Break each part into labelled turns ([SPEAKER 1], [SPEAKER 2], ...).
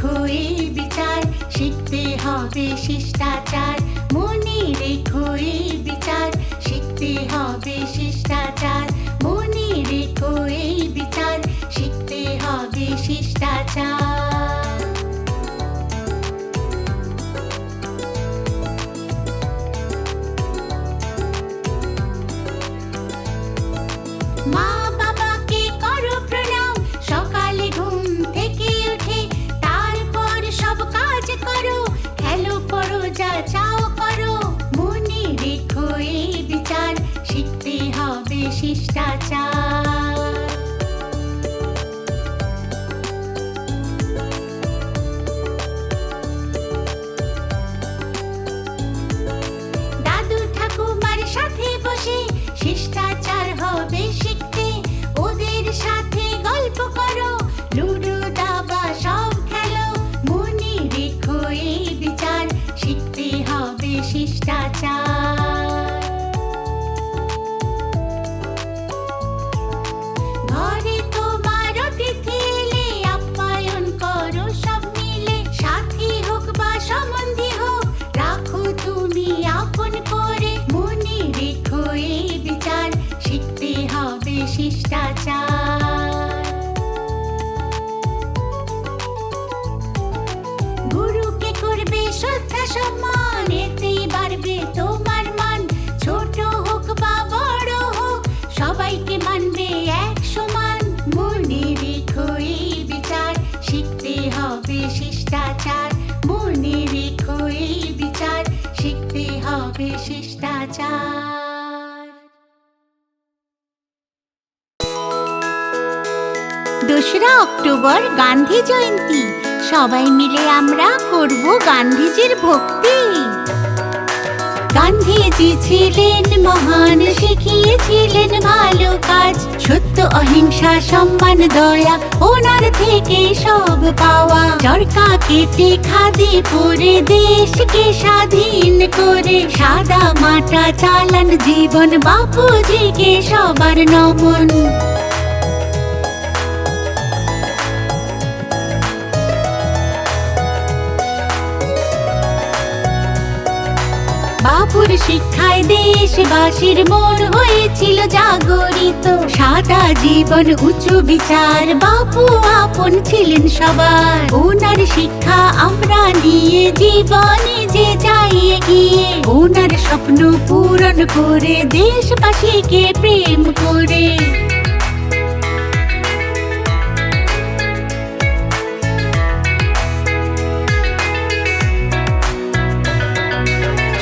[SPEAKER 1] রেখো এই বিচার, শিখতে হবে শিষ্টাচার। মনে রেখো এই বিচার, শিখতে হবে শিষ্টাচার। মনে রেখো এই বিচার, শিখতে হবে শিষ্টাচার। মা বাবাকে করো প্রণাম, সকালে ঘুম থেকে উঠে তারপর সব কাজ করো, খেলো পড়ো যা চাও করো। মনে রেখো এই বিচার, শিখতে হবে শিষ্টাচার। দাদু ঠাকুমার সাথে বসে শিষ্টাচার হবে শিখতে, ওদের সাথে গল্প করো, লুডো দাবা সব খেলো। মনে রেখো এই বিচার, শিখতে হবে শিষ্টাচার। ঘরে তোমার অতিথি এলে আপ্যায়ন করো সব মিলে, সাথী হোক বা সম্বন্ধী হোক রাখো তুমি আপন করে। মনে রেখো এই বিচার, শিখতে হবে শিষ্টাচার। গুরুকে করবে শ্রদ্ধা সম্মান, এতেই বাড়বে তোমার মান। ছোট হোক বা বড় হোক সবাইকে মানবে এক সমান। মনে রেখো এই বিচার, শিখতে হবে শিষ্টাচার। মনে রেখো এই বিচার, শিখতে হবে শিষ্টাচার। 2রা অক্টোবর গান্ধী জয়ন্তী, সবাই মিলে আমরা করব গান্ধীজির ভক্তি। গান্ধীজি ছিলেন মহান, শিখিয়েছিলেন ভালো কাজ, সত্য অহিংসা সম্মান দয়া ওনার থেকে সব পাওয়া। চরকা কেটে খাদি পরে দেশকে স্বাধীন করে, সাদা মাটা চালান জীবন, বাপুজিকে সবার নমন। বাপুর শিক্ষায় দেশবাসীর মন হয়েছিল জাগরিত, সাদা জীবন উঁচু বিচার, বাপু আপন ছিলেন সবার। ওনার শিক্ষা আমরা নিয়ে জীবনে যে যাই এগিয়ে, ওনার স্বপ্ন পূরণ করে দেশবাসীকে প্রেম করে।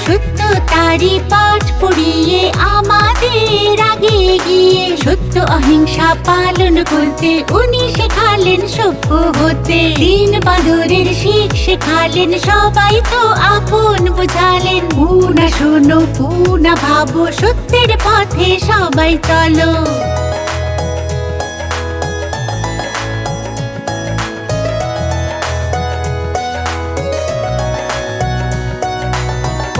[SPEAKER 1] সত্যতারই পাঠ পড়িয়ে আমাদের আগে গিয়ে, সত্য অহিংসা পালন করতে উনি শেখালেন সভ্য হতে। দিন বাঁদরের শিখ শেখালেন, সবাই তো আপন বুঝালেন। পুনা শোনো পুনা ভাবো, সত্যের পথে সবাই চলো।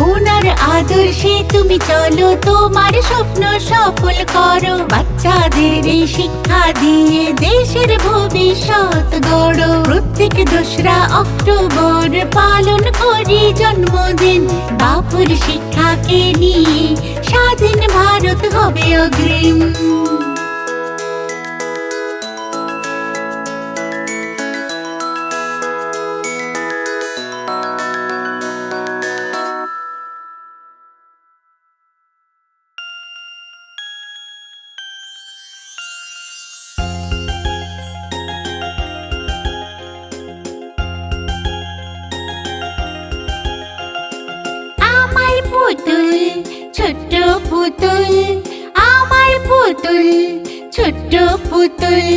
[SPEAKER 1] ওনার আদর্শে তুমি চলো, তোমার স্বপ্ন সফল করো। বাচ্চাদের এই শিক্ষা দিয়ে দেশের ভবিষ্যৎ গড়ো। প্রত্যেক 2রা অক্টোবর পালন করি জন্মদিন, বাপুর শিক্ষাকে নিয়ে স্বাধীন ভারত হবে অগ্রিম। পুতুল ছোট্ট পুতুল, আমার পুতুল ছোট্ট পুতুল।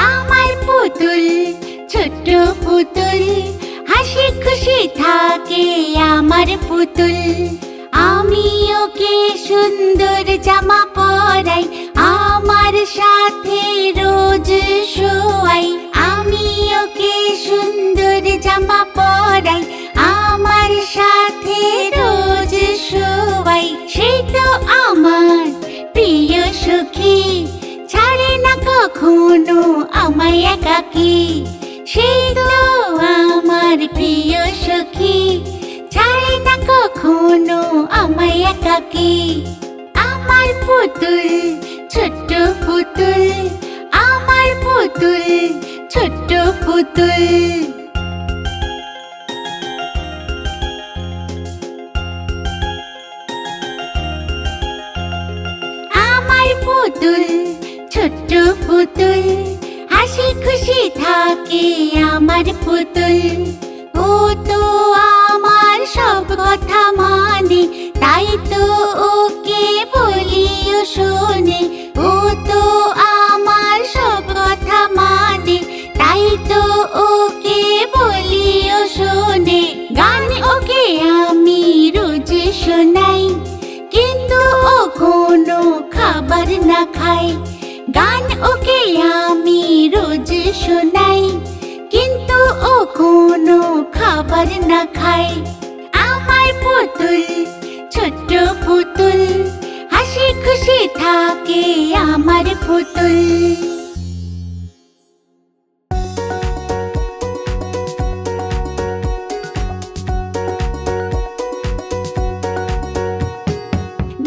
[SPEAKER 1] আমার পুতুল ছোট্ট পুতুল, হাসি খুশি থাকে আমার পুতুল। আমি ওকে সুন্দর জামা পরাই, আমার সাথে রোজ শোয়াই। আমি ওকে সুন্দর জামা পরাই, আমার সাথে রোজ শোয়াই। সে তো আমার প্রিয় সখী, ছাড়ে না কখনো আমায় একাকী, সে তো আমার প্রিয় সখী। ছাড়ে না কখনো আমায় একাকী। আমার পুতুল, ছোট্ট পুতুল, আমার পুতুল, ছোট্ট পুতুল। আমার পুতুল, ছোট্ট পুতুল, হাসি খুশি থাকে আমার পুতুল। ও তো আমার সব কথা মানে, তাই তো ওকে বলিও শোনে। ও তো আমার সব কথা মানে, তাই তো ওকে বলিও শোনে। গান ওকে আমি রোজ শোনাই, কিন্তু ও কোনো খাবার না খায়। গান ওকে আমি রোজ শোনাই, কিন্তু ও কোনো খাবার না খায়। আমার পুতুল, ছোট্ট পুতুল, হাসি খুশি থাকে আমার পুতুল।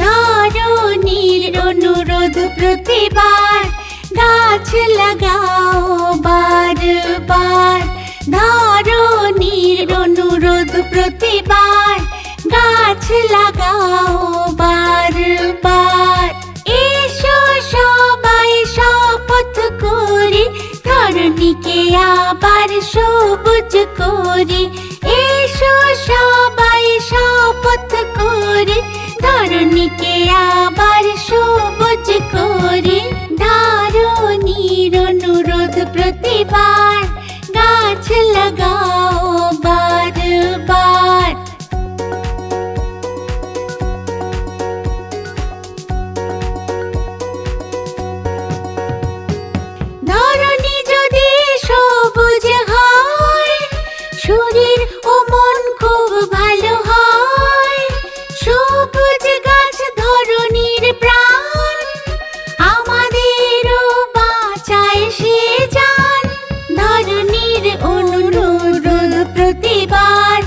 [SPEAKER 1] ধরণীর অনুরোধ প্রতিবার, গাছ লাগাও বারবার। ধরণীর অনুরোধ প্রতিবার, গাছ লাগাও বারবার। এসো সবাই শপথ করি, ধরণীকে আবার সবুজ করি। এসো সবাই শপথ করি, ধরণীকে আবার সবুজ করি। ধরণীর অনুরোধ প্রতিবার, গাছ লাগাও বারবার। ধরণী যদি সবুজ হয়, শরীর ও মন খুব ভালো হয়। সবুজ গাছ ধরণীর প্রাণ, আমাদেরও বাঁচায় সে জান। ধরণীর অনুরোধ প্রতিবার,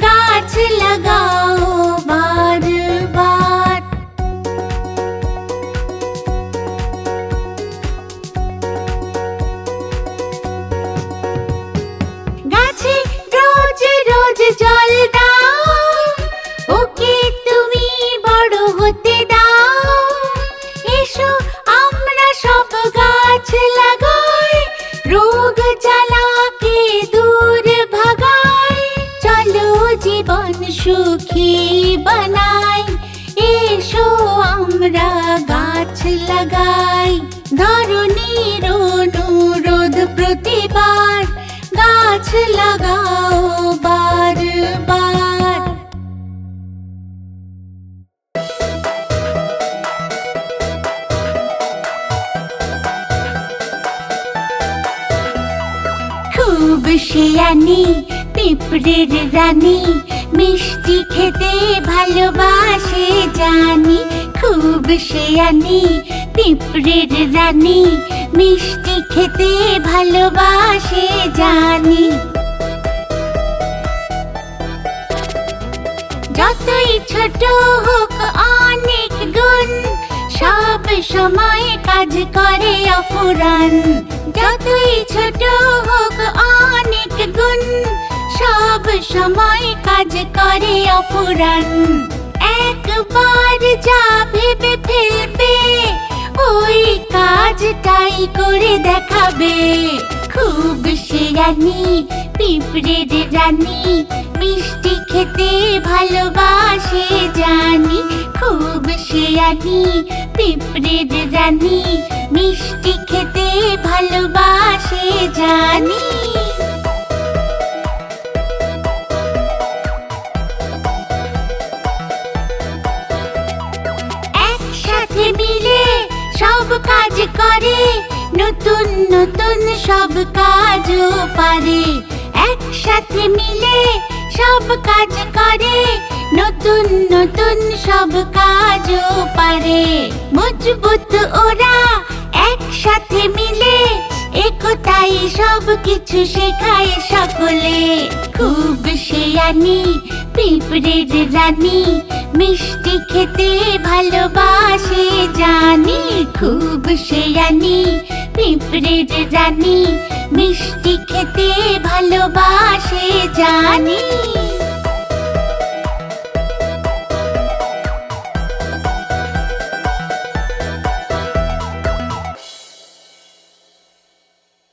[SPEAKER 1] গাছ লাগাও বারবার। গাছে রোজ রোজ জল দাও, ওকে তুমি বড় হতে দাও। এসো আমরা সব গাছ লাগাই, রোগ জ্বালাকে দূর ভাগাই। চলো জীবন সুখী বানাই, এসো আমরা গাছ লাগাই। ধরণীর অনুরোধ প্রতিবার, গাছ লাগাও বারবার। খুব শিয়ানি পিঁপড়ের রানী, মিষ্টি খেতে ভালোবাসে জানি। খুব শিয়ানি পিঁপড়ের রানী, মিষ্টি খেতে ভালোবাসে জানি। যতই ছোট হোক অনেক গুণ, সব সময় কাজ করে অফুরান। যতই ছোট হোক অনেক গুণ, সব সময় কাজ করে অফুরান। একবার যা ভেবে ফেলবে, ওই কাজটাই করে দেখাবে। খুব শিয়ানি পিঁপড়ের রানী, মিষ্টি খেতে ভালোবাসে জানি। খুব শিয়ানি পিঁপড়ের রানী, মিষ্টি খেতে ভালোবাসে জানি। একসাথে মিলে সব কাজ করে, নতুন নতুন সব কাজও পারে। একসাথে মিলে সব কাজ করে, নতুন নতুন সব কাজও পারে। মজবুত ওরা একসাথে মিলে সব কিছু শেখায় সকলে। খুব শেয়ানি পিঁপড়ের রানী, মিষ্টি খেতে ভালোবাসে জানি। খুব শেয়ানি পিঁপড়ের রানী, মিষ্টি খেতে ভালোবাসে জানি।